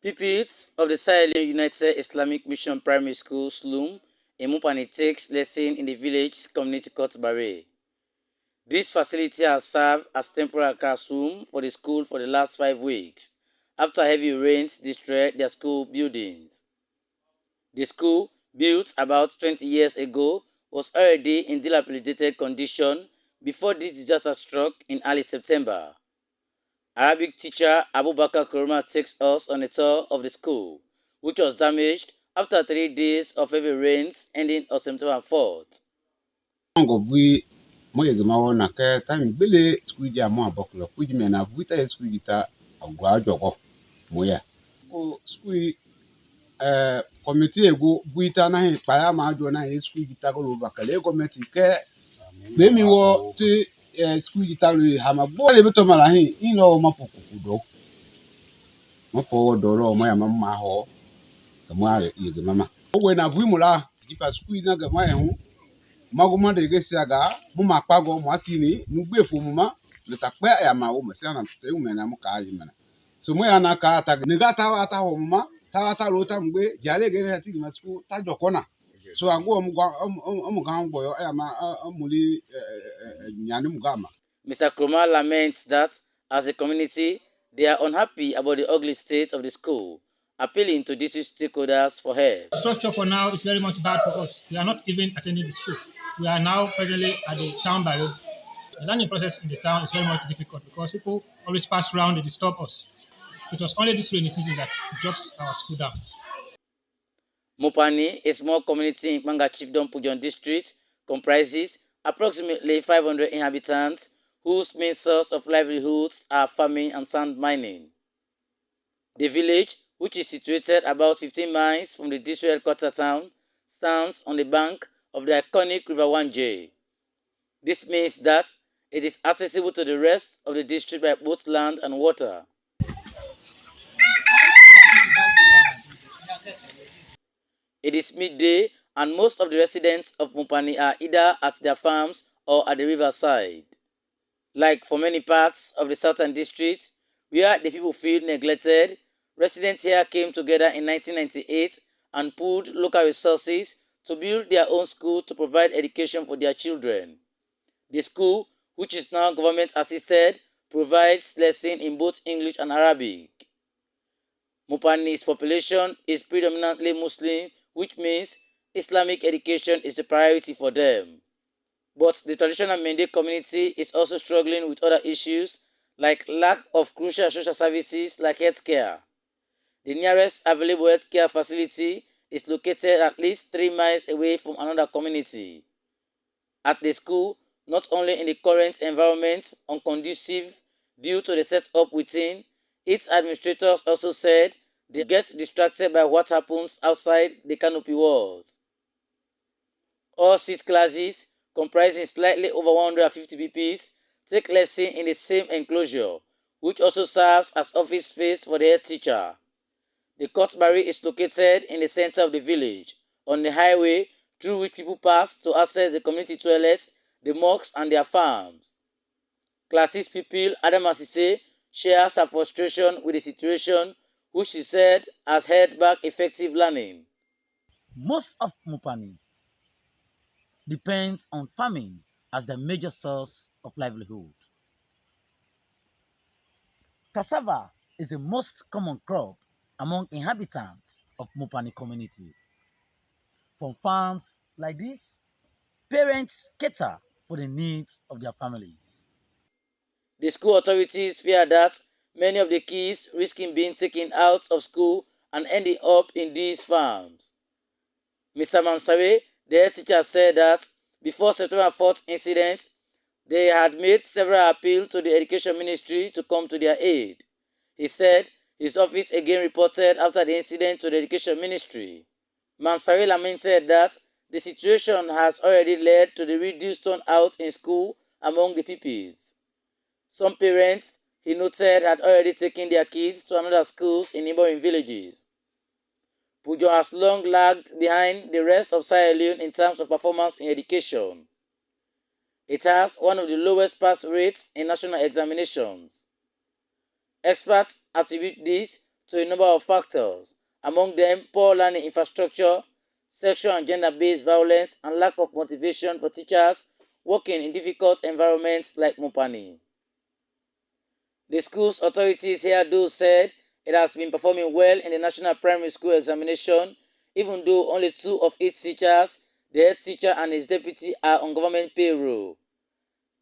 Pupils of the Sahel United Islamic Mission Primary School, SLUM, in Mopani takes lesson in the village's Community Court Barray. This facility has served as temporary classroom for the school for the last 5 weeks, after heavy rains destroyed their school buildings. The school, built about 20 years ago, was already in dilapidated condition before this disaster struck in early September. Arabic teacher Abubakar Kuruma takes us on a tour of the school, which was damaged after 3 days of heavy rains ending on September 4th. Na ke time bele squeeze mo aboklo kuji me na buita squeeze ta agwa jogo moya o squeeze committee ego buita na hin pa ya ma ajo na squeeze ta go ba kale government ke be mi wo ti squeeze ta lo ha ma bo le beto mala hin in lo ma pokuku do mo po do ro mo ya ma ho ka mo ya ye mama o we na bu mu la ki pa squeeze na ga ma hu maguma de gesiaga mu makpago mu atini nugbe fomuma letakpe ya ma wo mesiana te umena mu ka ajimana so mo ya na ka ata ni gata ata homuma ta lota mgbe jare ge na ti masku ta jokona so agwo mu ga ngbo ya ma amuli nyani mu gama. Mr. Kroma laments that, as a community, they are unhappy about the ugly state of the school, appealing to district stakeholders for help. The structure for now is very much bad for us. We are not even attending the school. We are now presently at the town barrow. The learning process in the town is very much difficult because people always pass around and disturb us. It was only this rainy season that drops our school down. Mopani, a small community in Manga Chiefdom Pujehun district, comprises approximately 500 inhabitants whose main source of livelihoods are farming and sand mining. The village, which is situated about 15 miles from the district headquarter town, stands on the bank of the iconic River Wanje. This means that it is accessible to the rest of the district by both land and water. It is midday and most of the residents of Mopani are either at their farms or at the riverside. Like for many parts of the southern district, where the people feel neglected, residents here came together in 1998 and pooled local resources to build their own school to provide education for their children. The school, which is now government-assisted, provides lessons in both English and Arabic. Mopani's population is predominantly Muslim, which means Islamic education is the priority for them. But the traditional Mende community is also struggling with other issues like lack of crucial social services like healthcare. The nearest available healthcare facility is located at least 3 miles away from another community. At the school, not only in the current environment unconducive due to the setup within, its administrators also said they get distracted by what happens outside the canopy walls. All 6 classes, comprising slightly over 150 pupils, take lesson in the same enclosure, which also serves as office space for the head teacher. The court barray is located in the center of the village, on the highway through which people pass to access the community toilets, the mosques and their farms. Class 6 pupil Adam Asise shares her frustration with the situation, which she said has held back effective learning. Most of Mopani depends on farming as the major source of livelihood. Cassava is the most common crop among inhabitants of Mopani community. From farms like this, parents cater for the needs of their families. The school authorities fear that many of the kids risking being taken out of school and ending up in these farms. Mr. Mansawe, the head teacher, said that before September 4th incident, they had made several appeals to the Education Ministry to come to their aid. He said his office again reported after the incident to the Education Ministry. Mansawe lamented that the situation has already led to the reduced turnout in school among the pupils. Some parents, he noted, had already taken their kids to another schools in neighboring villages. Pujehun has long lagged behind the rest of Sierra Leone in terms of performance in education. It has one of the lowest pass rates in national examinations. Experts attribute this to a number of factors, among them poor learning infrastructure, sexual and gender-based violence, and lack of motivation for teachers working in difficult environments like Mopani. The school's authorities here though said it has been performing well in the national primary school examination, even though only 2 of its teachers, the head teacher and his deputy, are on government payroll.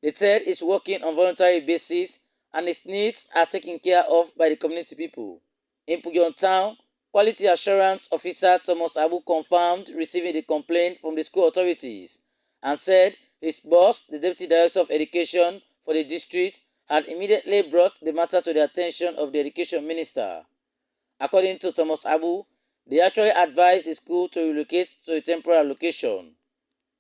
The third is working on voluntary basis and its needs are taken care of by the community people. In Pujehun town, Quality Assurance Officer Thomas Abu confirmed receiving the complaint from the school authorities and said his boss, the Deputy Director of Education for the district, had immediately brought the matter to the attention of the Education Minister. According to Thomas Abu, they actually advised the school to relocate to a temporary location.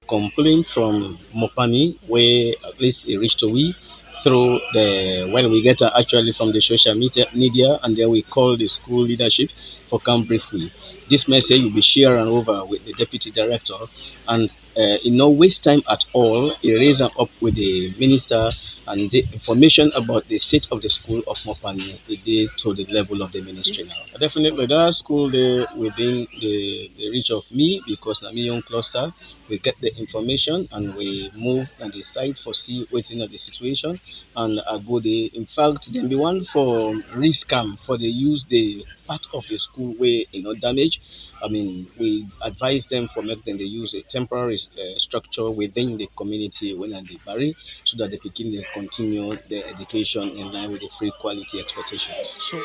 Complaint from Mopani, where at least it reached to we through the when we get actually from the social media, and then we call the school leadership for come briefly. This message will be shared and over with the deputy director, and in no waste time at all, he raised up with the minister and the information about the state of the school of Mopani. It did to the level of the ministry now. Definitely, that school there within the reach of me because I'm a young cluster. We get the information and we move and decide for see waiting at the situation and I go there. In fact, then the one for risk scam for the use the part of the school where damage. I mean, we advise them for make them they use a temporary structure within the community when they Barray so that they can continue their education in line with the free quality expectations. So